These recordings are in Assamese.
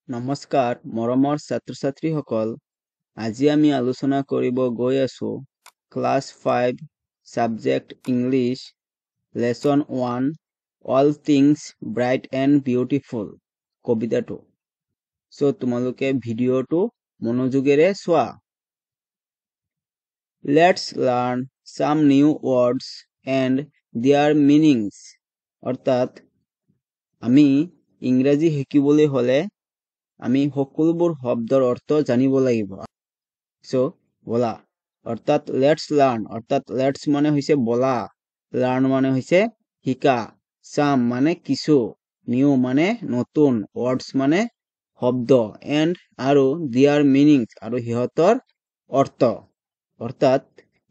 নমস্কাৰ মৰমৰ ছাত্ৰ ছাত্ৰীসকল আজি আমি আলোচনা কৰিব গৈ আছো class 5 subject English lesson 1 all things bright and beautiful কবিতাটো সো তোমালোকে ভিডিঅটো মনোযোগেৰে চোৱা let's learn some new words and their meanings অৰ্থাৎ আমি ইংৰাজী শিকিবলৈ হলে আমি সকলোবোৰ শব্দৰ অৰ্থ জানিব লাগিব সো বলা অৰ্থাৎ লেটস লাৰ্ন অৰ্থাৎ লেটস মানে হৈছে বলা লাৰ্ন মানে হৈছে শিকা সাম মানে কিছু নিউ মানে নতুন ওয়াৰ্ডস মানে শব্দ এণ্ড আৰু দেয়াৰ মিনিংস আৰু হিহতৰ অৰ্থ অৰ্থাৎ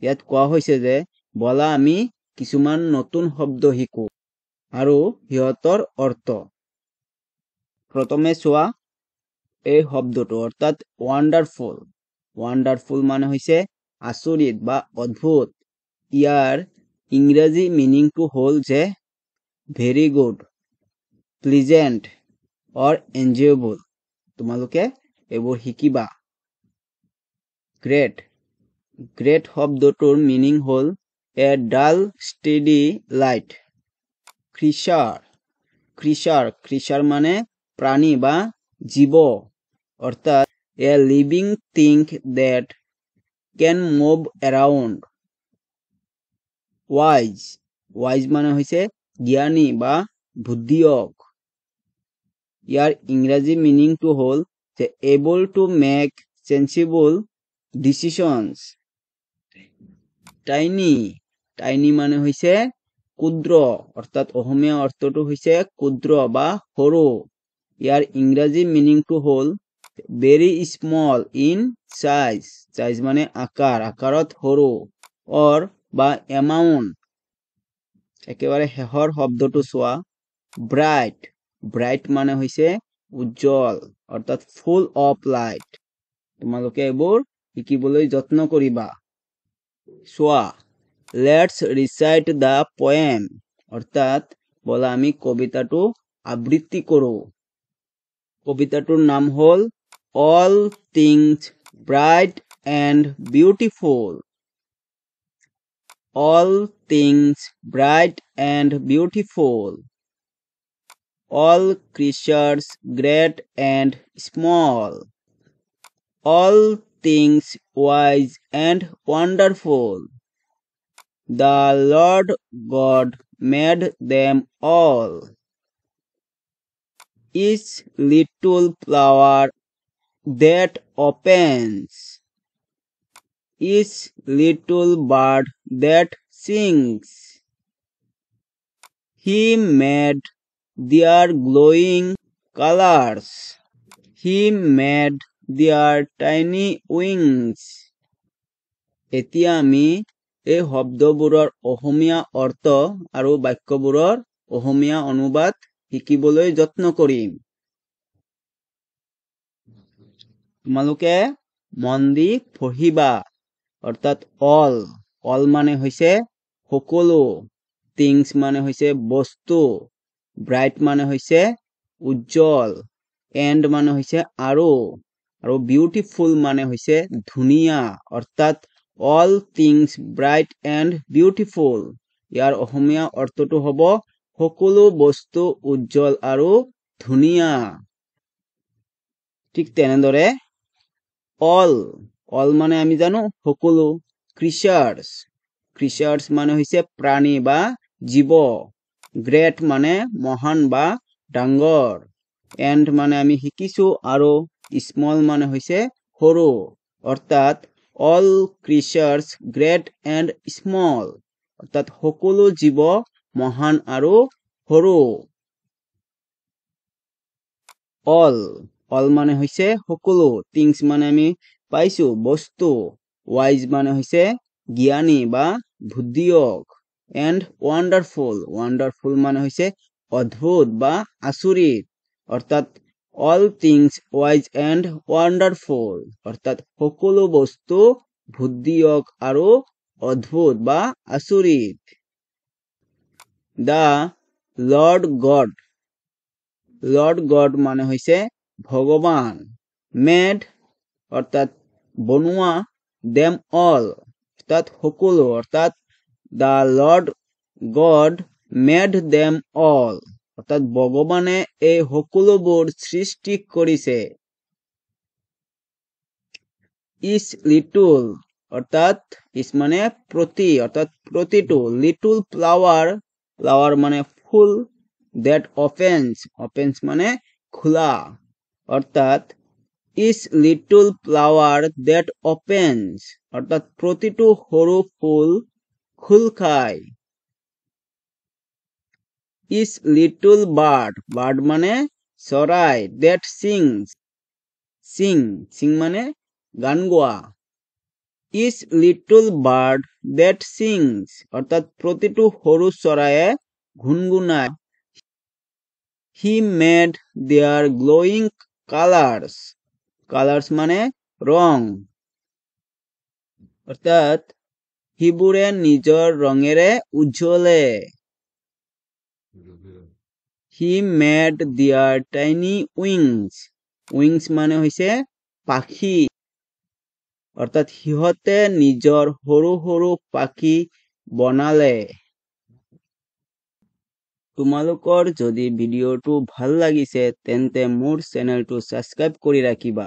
ইয়াত কোৱা হৈছে যে বলা আমি কিছুমান নতুন শব্দ শিকো আৰু হিহতৰ অৰ্থ প্ৰথমে চোৱা এই শব্দটো অৰ্থাৎ ওয়ান্ডাৰফুল ওয়ান্ডাৰফুল মানে হৈছে আচৰিত বা অদ্ভুত ইয়াৰ ইংৰাজী মিনিংটো হ'ল যে ভেৰি গুড প্লিজেন্ট অৰ এনজয়েবল তোমালোকে এইবোৰ শিকিবা গ্ৰেট গ্ৰেট শব্দটোৰ মিনিং হ'ল এ ডাল স্টেডি লাইট ক্ৰিচাৰ ক্ৰিচাৰ ক্ৰিচাৰ মানে প্ৰাণী বা জীৱ অর্থাৎ a living thing that can move around wise wise মানে হৈছে জ্ঞানী বা বুদ্ধিয়ক ইয়াৰ ইংৰাজী মিনিংটো হ'ল যে able to make sensible decisions tiny tiny মানে হৈছে ক্ষুদ্ৰ অৰ্থাৎ অসমীয়া অৰ্থটো হৈছে ক্ষুদ্ৰ বা সৰু ইয়াৰ ইংৰাজী মিনিংটো হ'ল very small in size size মানে আকাৰ আকাৰত সৰু or বা amount একেবাৰে শেষৰ শব্দটো চোৱা bright bright মানে হৈছে উজ্জ্বল অৰ্থাৎ full of light তোমালোকে এইবোৰ শিকিবলৈ যত্ন কৰিবা চোৱা let's recite the poem অৰ্থাৎ বলা আমি কবিতাটো আবৃত্তি কৰো কবিতাটোৰ নাম হ'ল All things bright and beautiful. All things bright and beautiful. All creatures great and small. All things wise and wonderful. The Lord God made them all. Each little flower that opens, each little bird that sings. He made their glowing colors. He made their tiny wings. এতিয়া আমি এই শব্দবোৰৰ অসমীয়া অৰ্থ আৰু বাক্যবোৰৰ অসমীয়া অনুবাদ শিকিবলৈ যত্ন কৰিম তোমালোকে মন দি পঢ়িবা অৰ্থাৎ অল মানে হৈছে সকলো থিংস মানে হৈছে বস্তু ব্ৰাইট মানে হৈছে উজ্জ্বল এণ্ড মানে হৈছে আৰু বিউটিফুল মানে হৈছে ধুনীয়া অৰ্থাৎ all things bright and beautiful ইয়াৰ অসমীয়া অৰ্থটো হ'ব সকলো বস্তু উজ্জ্বল আৰু ধুনীয়া ঠিক তেনেদৰে অল মানে আমি জানো সকলো ক্ৰিচাৰ্স মানে হৈছে প্ৰাণী বা জীৱ গ্ৰেট মানে মহান বা ডাঙৰ এণ্ড মানে আমি শিকিছো আৰু স্মল মানে হৈছে সৰু অৰ্থাৎ অল ক্ৰিচাৰ্স গ্ৰেট এণ্ড স্মল অৰ্থাৎ সকলো জীৱ মহান আৰু সৰু অল মানে হৈছে সকলো থিংস মানে আমি পাইছো বস্তু ওয়াইজ মানে হৈছে জ্ঞানী বা বুদ্ধিয়ক এণ্ড ওয়ান্ডারফুল মানে হৈছে অদ্ভুত বা আচৰিত অৰ্থাৎ অল থিংস ওয়াইজ এণ্ড ওয়ান্ডাৰফুল অৰ্থাৎ সকলো বস্তু বুদ্ধিয়ক আৰু অদ্ভুত বা আচৰিত The Lord God মানে হৈছে ভগৱান, মেড অৰ্থাৎ বনোৱা, দেম অল অৰ্থাৎ সকলো, অৰ্থাৎ the lord god made them all অৰ্থাৎ ভগৱানে এই সকলোবোৰ সৃষ্টি কৰিছে। ইচ লিটল অৰ্থাৎ ইচ মানে প্ৰতি অৰ্থাৎ প্ৰতিটো, লিটল ফ্লাৱাৰ, ফ্লাৱাৰ মানে ফুল, that opens মানে খোলা অৰ্থাৎ ইচ লিটল ফ্লাৱাৰ that opens অৰ্থাৎ প্ৰতিটো সৰু ফুল খোল খায়। ইচ লিটল বাৰ্ড, বাৰ্ড মানে চৰাই, that sing মানে গান গোৱা। ইচ লিটল বাৰ্ড that sings অৰ্থাৎ প্ৰতিটো সৰু চৰায়ে গুণগুণায়। He made their glowing colors, colors মানে ৰং অৰ্থাৎ সিবোৰে নিজৰ ৰঙেৰে উজ্জ্বলে। He made their tiny wings, wings মানে হৈছে পাখি অৰ্থাৎ সিহঁতে নিজৰ সৰু সৰু পাখি বনালে। তোমালোকৰ যদি ভিডিঅ'টো ভাল লাগিছে তেন্তে মোৰ চেনেলটো ছাবস্ক্ৰাইব কৰি ৰাখিবা।